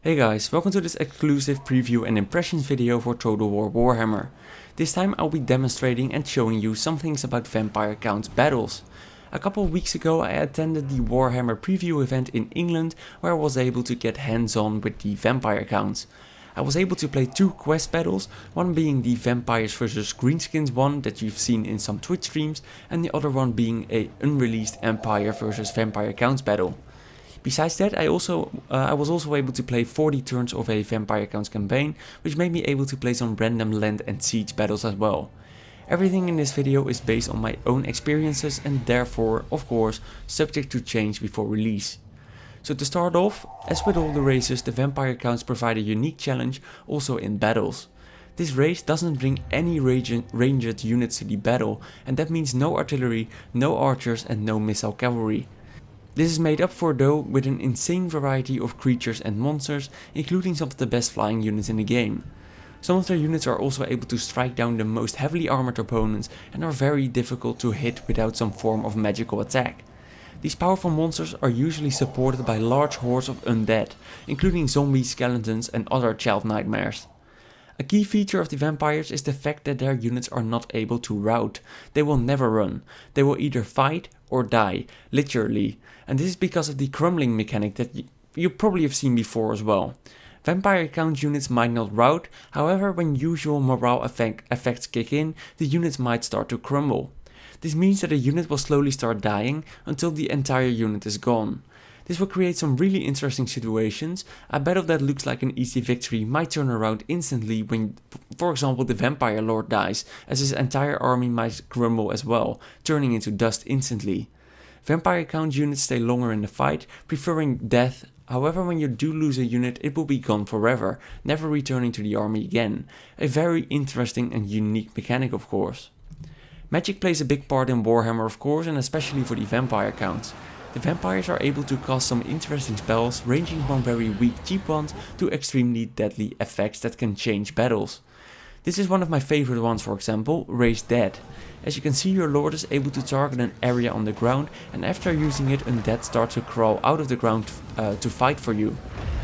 Hey guys, welcome to this exclusive preview and impressions video for Total War Warhammer. This time I'll be demonstrating and showing you some things about Vampire Count battles. A couple of weeks ago I attended the Warhammer preview event in England where I was able to get hands-on with the Vampire Counts. I was able to play two quest battles, one being the Vampires vs Greenskins one that you've seen in some Twitch streams, and the other one being a unreleased Empire vs Vampire Counts battle. Besides that, I was also able to play 40 turns of a Vampire Counts campaign, which made me able to play some random land and siege battles as well. Everything in this video is based on my own experiences and therefore, of course, subject to change before release. So to start off, as with all the races, the Vampire Counts provide a unique challenge also in battles. This race doesn't bring any ranged units to the battle, and that means no artillery, no archers and no missile cavalry. This is made up for though with an insane variety of creatures and monsters, including some of the best flying units in the game. Some of their units are also able to strike down the most heavily armored opponents and are very difficult to hit without some form of magical attack. These powerful monsters are usually supported by large hordes of undead, including zombies, skeletons and other child nightmares. A key feature of the vampires is the fact that their units are not able to rout. They will never run. They will either fight or die, literally. And this is because of the crumbling mechanic that you probably have seen before as well. Vampire Count units might not rout, however when usual morale effects kick in, the units might start to crumble. This means that a unit will slowly start dying until the entire unit is gone. This will create some really interesting situations. A battle that looks like an easy victory might turn around instantly when, for example, the Vampire Lord dies, as his entire army might crumble as well, turning into dust instantly. Vampire Count units stay longer in the fight, preferring death. However, when you do lose a unit, it will be gone forever, never returning to the army again. A very interesting and unique mechanic, of course. Magic plays a big part in Warhammer, of course, and especially for the Vampire Counts. The vampires are able to cast some interesting spells, ranging from very weak cheap ones to extremely deadly effects that can change battles. This is one of my favorite ones, for example, Raise Dead. As you can see, your lord is able to target an area on the ground, and after using it, undead start to crawl out of the ground to fight for you.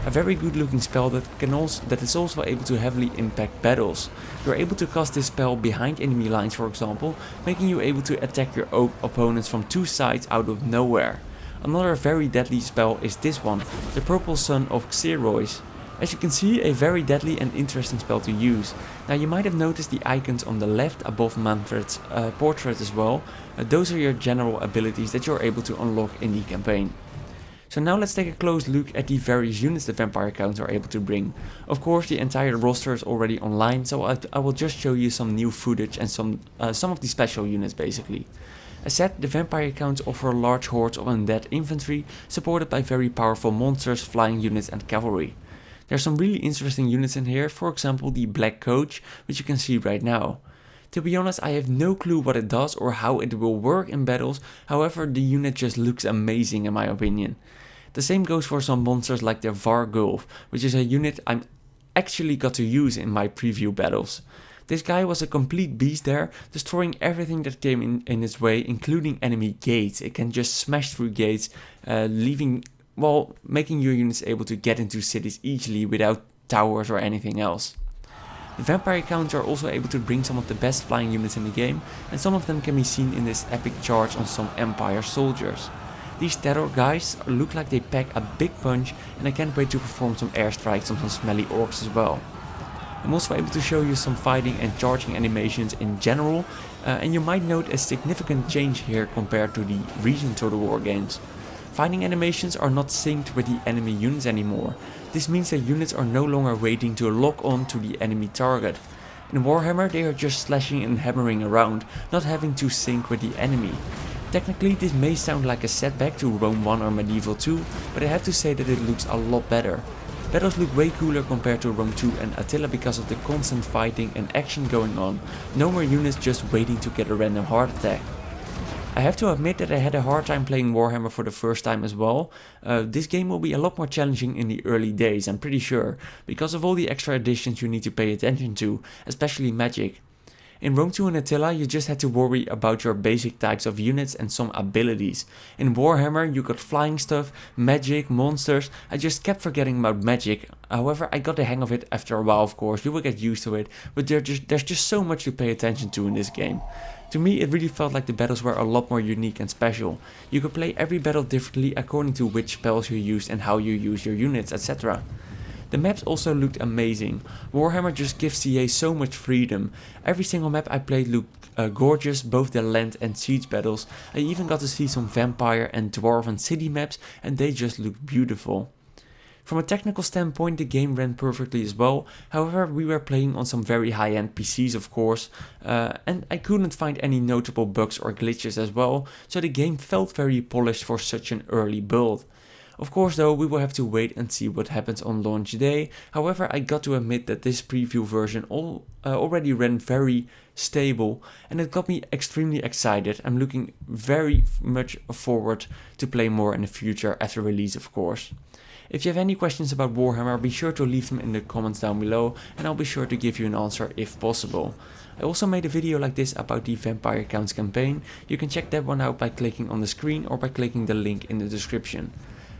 A very good looking spell that is also able to heavily impact battles. You are able to cast this spell behind enemy lines, for example, making you able to attack your opponents from two sides out of nowhere. Another very deadly spell is this one, the Purple Sun of Xereu. As you can see, a very deadly and interesting spell to use. Now you might have noticed the icons on the left above Manfred's portrait as well. Those are your general abilities that you're able to unlock in the campaign. So now let's take a close look at the various units the Vampire Counts are able to bring. Of course the entire roster is already online, so I will just show you some new footage and some of the special units basically. As said, the Vampire Counts offer large hordes of undead infantry, supported by very powerful monsters, flying units and cavalry. There are some really interesting units in here, for example the Black Coach, which you can see right now. To be honest, I have no clue what it does or how it will work in battles, however the unit just looks amazing in my opinion. The same goes for some monsters like the Varghulf, which is a unit I actually got to use in my preview battles. This guy was a complete beast there, destroying everything that came in its way, including enemy gates. It can just smash through gates, making your units able to get into cities easily without towers or anything else. The Vampire Counts are also able to bring some of the best flying units in the game, and some of them can be seen in this epic charge on some Empire soldiers. These terror guys look like they pack a big punch, and I can't wait to perform some airstrikes on some smelly orcs as well. I'm also able to show you some fighting and charging animations in general, and you might note a significant change here compared to the recent Total War games. Fighting animations are not synced with the enemy units anymore. This means that units are no longer waiting to lock on to the enemy target. In Warhammer they are just slashing and hammering around, not having to sync with the enemy. Technically this may sound like a setback to Rome 1 or Medieval 2, but I have to say that it looks a lot better. Battles look way cooler compared to Rome 2 and Attila because of the constant fighting and action going on, no more units just waiting to get a random heart attack. I have to admit that I had a hard time playing Warhammer for the first time as well. This game will be a lot more challenging in the early days, I'm pretty sure, because of all the extra additions you need to pay attention to, especially magic. In Rome 2 and Attila, you just had to worry about your basic types of units and some abilities. In Warhammer, you got flying stuff, magic, monsters. I just kept forgetting about magic. However, I got the hang of it after a while, of course. You will get used to it, but there's just so much to pay attention to in this game. To me, it really felt like the battles were a lot more unique and special. You could play every battle differently according to which spells you used and how you use your units, etc. The maps also looked amazing. Warhammer just gives CA so much freedom. Every single map I played looked gorgeous, both the land and siege battles. I even got to see some vampire and dwarven city maps and they just looked beautiful. From a technical standpoint, the game ran perfectly as well. However, we were playing on some very high-end PCs, of course, and I couldn't find any notable bugs or glitches as well, so the game felt very polished for such an early build. Of course though, we will have to wait and see what happens on launch day. However, I got to admit that this preview version already ran very stable and it got me extremely excited. I'm looking very much forward to play more in the future after release, of course. If you have any questions about Warhammer, be sure to leave them in the comments down below and I'll be sure to give you an answer if possible. I also made a video like this about the Vampire Counts campaign. You can check that one out by clicking on the screen or by clicking the link in the description.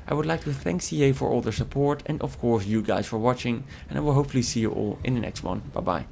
I would like to thank CA for all their support and of course you guys for watching, and I will hopefully see you all in the next one. Bye bye.